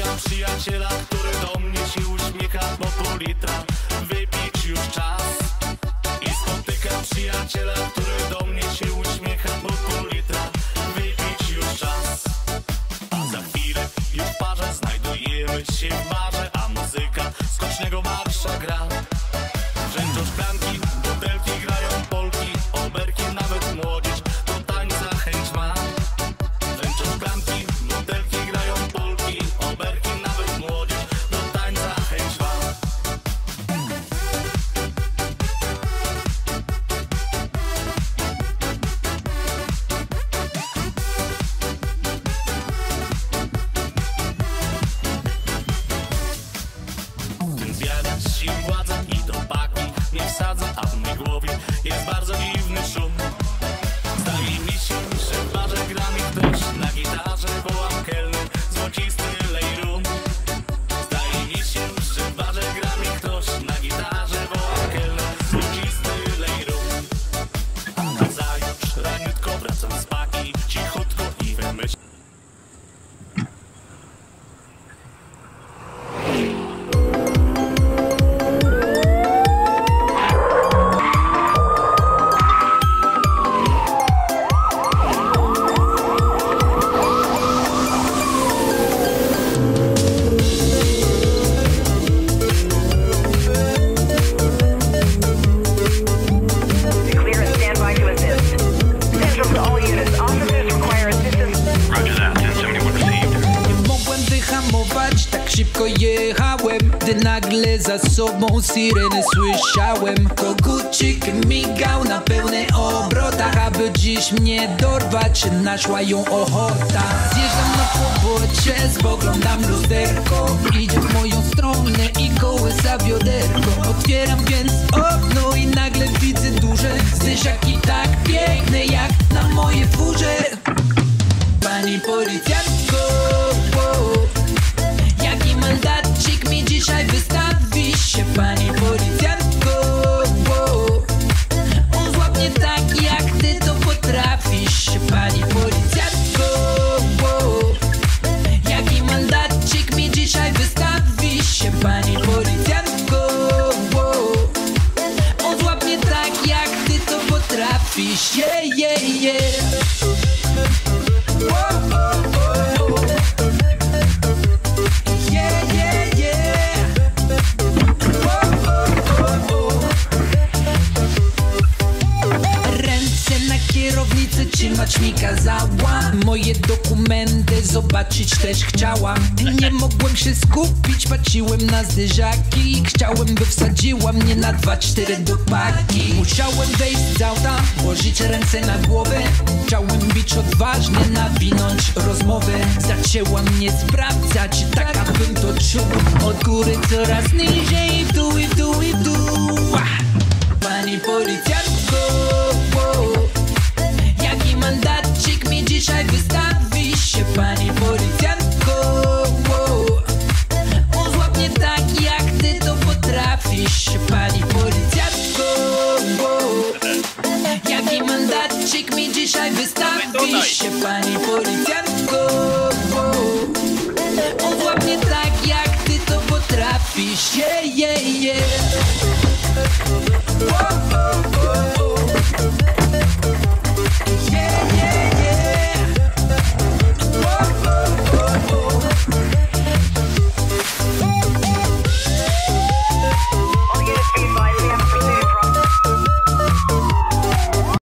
Spotykam przyjaciela, który do mnie się uśmiecha, bo pół litra wypić już czas. I spotykam przyjaciela, który do mnie się uśmiecha, bo pół litra wypić już czas. A za chwilę już w parze znajdujemy się w barze, a muzyka skocznego marsza gra. Brzęczą szklanki, butelki, grają polki, oberki, nawet młodzież do tańca chęć ma. Brzęczą szklanki, butelki, grają polki, oberki, nawet młodzież do tańca chęć ma. Ten zjadacz sił władza i do paki nie wsadza, a w mojej głowie jest bardzo dziwny szum. Zdaje mi się, że w barze gra mi ktoś na gitarze, wołam kelner, złocisty lej rum. Zdaje mi się, że w barze gra mi ktoś na gitarze, wołam kelner, złocisty lej rum. A nazajutrz raniutko wracam z paki, cichutko i wymyślam. Tak szybko jechałem, gdy nagle za sobą syreny słyszałem. Kogucik migał na pełnych obrotach, aby dziś mnie dorwać, naszła ją ochota. Zjeżdżam na pobocze, spoglądam lusterko, idzie w moją stronę i kołysa bioderko. Otwieram więc okno i nagle widzę duże zderzaki, tak piękne jak na mojej furze. Pani policjantko, jaki mandacik mi dzisiaj wystawi się, pani policjantko? On złapnie tak, jak ty to potrafisz, pani policjantko. Jaki mandacik mi dzisiaj wystawi się, pani policjantko? On złapnie tak, jak ty to potrafisz, yeah, yeah, yeah. Trzymać mi kazała, moje dokumenty zobaczyć też chciałam. Nie mogłem się skupić, patrzyłem na zderzaki. Chciałem, by wsadziła mnie na 2-4 do paki. Musiałem wejść z auta, włożyć ręce na głowę. Chciałem być odważny, nawinąć rozmowę. Zaczęła mnie sprawdzać, tak abym to czuł. Od góry coraz niżej, w dół i w dół i w dół. Pani policjantko, jaki mandacik mi dzisiaj wystawi się, pani policjantko? On złapnie tak, jak ty to potrafisz, pani policjantko. Jaki mandacik mi dzisiaj wystawi się, pani policjantko?